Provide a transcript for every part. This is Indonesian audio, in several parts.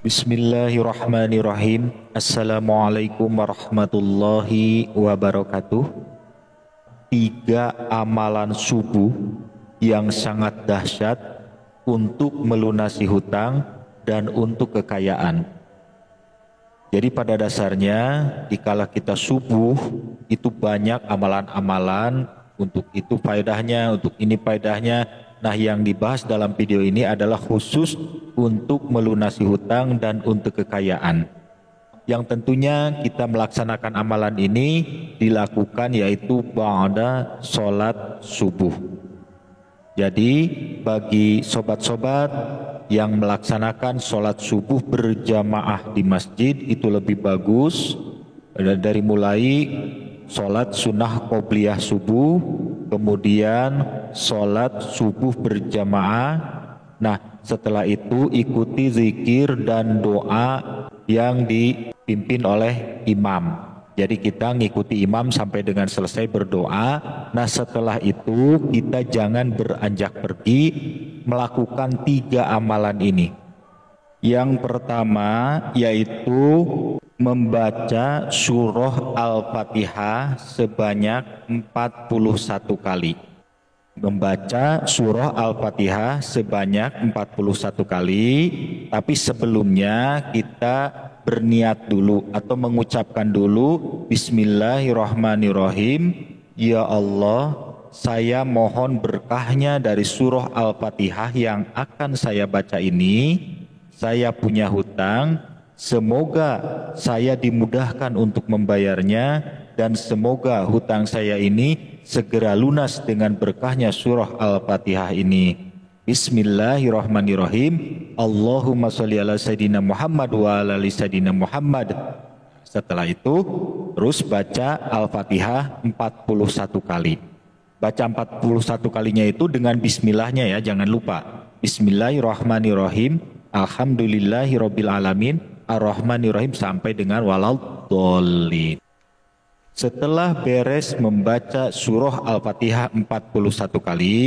Bismillahirrahmanirrahim. Assalamualaikum warahmatullahi wabarakatuh. 3 amalan subuh yang sangat dahsyat untuk melunasi hutang dan untuk kekayaan. Jadi pada dasarnya dikala kita subuh itu banyak amalan-amalan, untuk itu faedahnya, untuk ini faedahnya. Nah, yang dibahas dalam video ini adalah khusus untuk melunasi hutang dan untuk kekayaan. Yang tentunya kita melaksanakan amalan ini dilakukan yaitu ba'da sholat subuh. Jadi bagi sobat-sobat yang melaksanakan sholat subuh berjamaah di masjid itu lebih bagus, dari mulai sholat sunnah qobliyah subuh, kemudian sholat subuh berjamaah. Nah, setelah itu ikuti zikir dan doa yang dipimpin oleh imam. Jadi kita ngikuti imam sampai dengan selesai berdoa. Nah, setelah itu kita jangan beranjak pergi melakukan 3 amalan ini. Yang pertama yaitu membaca surah Al-Fatihah sebanyak 41 kali. Membaca surah Al-Fatihah sebanyak 41 kali, tapi sebelumnya kita berniat dulu atau mengucapkan dulu Bismillahirrahmanirrahim. Ya Allah, saya mohon berkahnya dari surah Al-Fatihah yang akan saya baca ini. Saya punya hutang, semoga saya dimudahkan untuk membayarnya dan semoga hutang saya ini segera lunas dengan berkahnya surah Al-Fatihah ini. Bismillahirrahmanirrahim. Allahumma sholli ala Sayyidina Muhammad wa ala ali Sayyidina Muhammad. Setelah itu terus baca Al-Fatihah 41 kali. Baca 41 kalinya itu dengan bismillahnya ya, jangan lupa. Bismillahirrahmanirrahim. Alhamdulillahirabbil alamin. Ar-Rahmanirrahim sampai dengan waladhdallin. Setelah beres membaca surah Al-Fatihah 41 kali,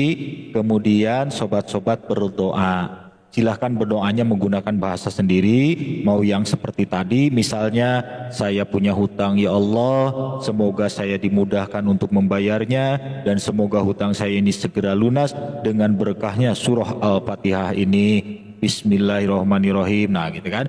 kemudian sobat-sobat berdoa. Silahkan berdoanya menggunakan bahasa sendiri, mau yang seperti tadi, misalnya saya punya hutang, ya Allah, semoga saya dimudahkan untuk membayarnya, dan semoga hutang saya ini segera lunas dengan berkahnya surah Al-Fatihah ini. Bismillahirrahmanirrahim. Nah gitu kan.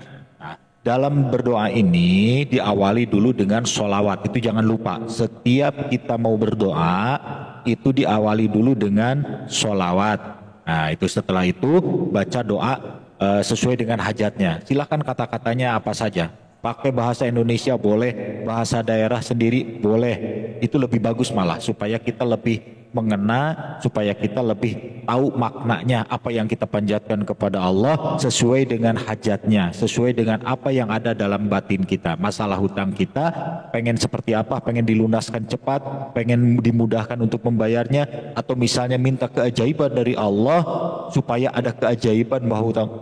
Dalam berdoa ini diawali dulu dengan sholawat. Itu jangan lupa, setiap kita mau berdoa itu diawali dulu dengan sholawat. Nah itu setelah itu baca doa sesuai dengan hajatnya. Silakan kata-katanya apa saja. Pakai bahasa Indonesia boleh, bahasa daerah sendiri boleh. Itu lebih bagus malah, supaya kita lebih mengena, supaya kita lebih tahu maknanya apa yang kita panjatkan kepada Allah sesuai dengan hajatnya, sesuai dengan apa yang ada dalam batin kita. Masalah hutang kita pengen seperti apa, pengen dilunaskan cepat, pengen dimudahkan untuk membayarnya, atau misalnya minta keajaiban dari Allah supaya ada keajaiban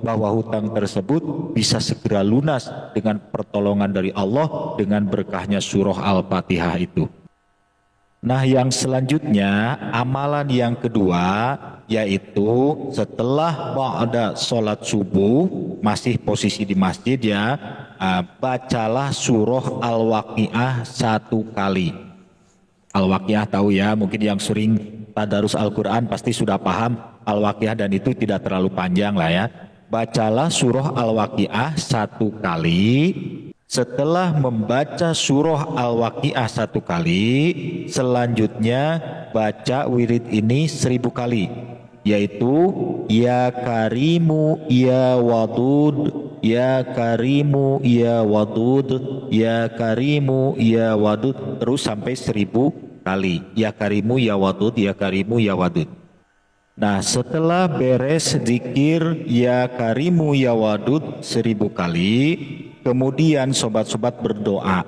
bahwa hutang tersebut bisa segera lunas dengan pertolongan dari Allah dengan berkahnya surah Al-Fatihah itu. Nah, yang selanjutnya amalan yang kedua yaitu setelah ba'da sholat subuh, masih posisi di masjid ya, bacalah surah Al-Waqiah 1 kali. Al-Waqiah tahu ya, mungkin yang sering tadarus Al-Quran pasti sudah paham Al-Waqiah, dan itu tidak terlalu panjang lah ya. Bacalah surah Al-Waqiah 1 kali. Setelah membaca surah Al-Waqiah 1 kali, selanjutnya baca wirid ini 1000 kali, yaitu Ya Karimu Ya Wadud, Ya Karimu Ya Wadud, Ya Karimu Ya Wadud, terus sampai 1000 kali. Ya Karimu Ya Wadud, Ya Karimu Ya Wadud. Nah, setelah beres zikir Ya Karimu Ya Wadud 1000 kali, kemudian sobat-sobat berdoa.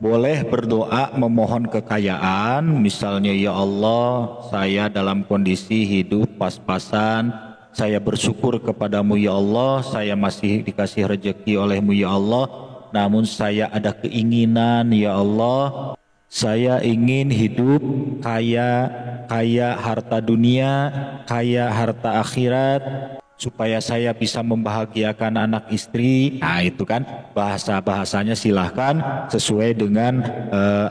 Boleh berdoa memohon kekayaan, misalnya ya Allah, saya dalam kondisi hidup pas-pasan, saya bersyukur kepadamu ya Allah, saya masih dikasih rezeki olehmu ya Allah, namun saya ada keinginan ya Allah, saya ingin hidup kaya harta dunia, kaya harta akhirat, supaya saya bisa membahagiakan anak istri. Nah itu kan bahasanya silahkan sesuai dengan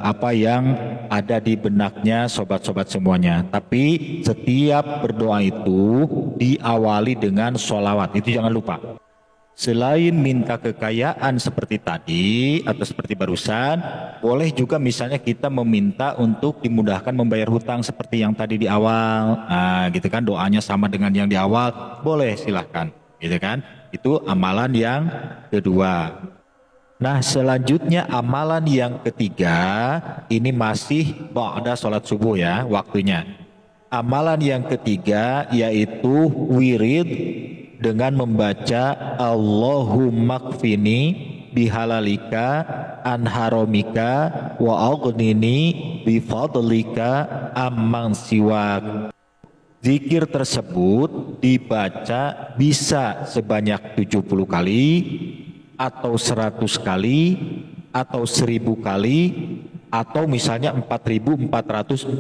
apa yang ada di benaknya sobat-sobat semuanya. Tapi setiap berdoa itu diawali dengan sholawat, itu jangan lupa. Selain minta kekayaan seperti tadi atau seperti barusan, boleh juga misalnya kita meminta untuk dimudahkan membayar hutang seperti yang tadi di awal. Nah, gitu kan, doanya sama dengan yang di awal, boleh silahkan, gitu kan. Itu amalan yang kedua. Nah, selanjutnya amalan yang ketiga, ini masih ba'da sholat subuh ya waktunya. Amalan yang ketiga yaitu wirid dengan membaca Allahumma kfini bihalalika an haramika wa aghnini bifadlika amman siwak. Zikir tersebut dibaca bisa sebanyak 70 kali atau 100 kali atau 1000 kali atau misalnya 4444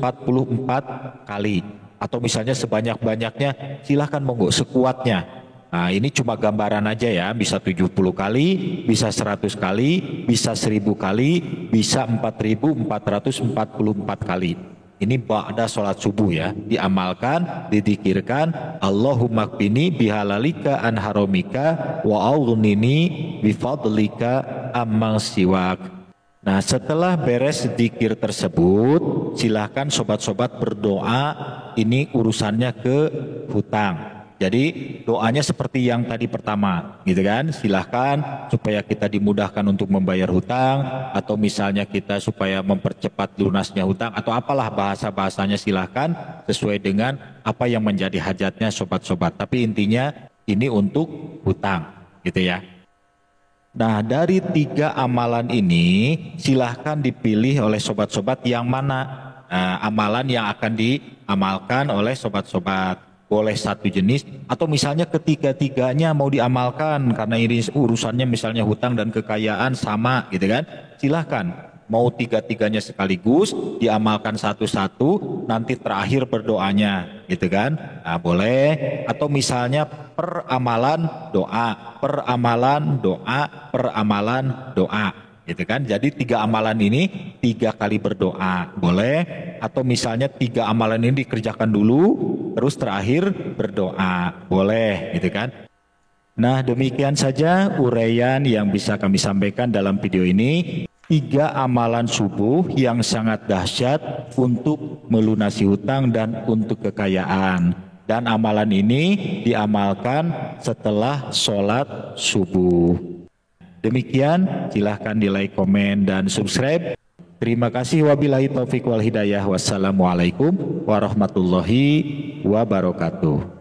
kali atau misalnya sebanyak-banyaknya, silahkan monggo sekuatnya. Nah ini cuma gambaran aja ya, bisa 70 kali, bisa 100 kali, bisa 1000 kali, bisa 4444 kali. Ini ba'da sholat subuh ya, diamalkan, didikirkan, Allahumma kfini bihalalika an haramika wa aghnini bifadlika amman siwak. Nah setelah beres zikir tersebut, silahkan sobat-sobat berdoa, ini urusannya ke hutang. Jadi doanya seperti yang tadi pertama, gitu kan? Silahkan supaya kita dimudahkan untuk membayar hutang, atau misalnya kita supaya mempercepat lunasnya hutang, atau apalah bahasanya silahkan sesuai dengan apa yang menjadi hajatnya sobat-sobat. Tapi intinya ini untuk hutang, gitu ya. Nah dari 3 amalan ini silahkan dipilih oleh sobat-sobat yang mana amalan yang akan diamalkan oleh sobat-sobat. Boleh satu jenis atau misalnya ketiga-tiganya mau diamalkan karena ini urusannya misalnya hutang dan kekayaan sama, gitu kan, silahkan. Mau 3-tiganya sekaligus diamalkan satu-satu, nanti terakhir berdoanya, gitu kan. Nah, boleh. Atau misalnya per amalan doa, per amalan doa, per amalan doa, gitu kan. Jadi 3 amalan ini 3 kali berdoa, boleh. Atau misalnya 3 amalan ini dikerjakan dulu, terus terakhir berdoa, boleh, gitu kan. Nah demikian saja uraian yang bisa kami sampaikan dalam video ini. 3 amalan subuh yang sangat dahsyat untuk melunasi hutang dan untuk kekayaan. Dan amalan ini diamalkan setelah sholat subuh. Demikian, silahkan di like, komen, dan subscribe. Terima kasih, wabillahi taufiq wal hidayah. Wassalamualaikum warahmatullahi wabarakatuh.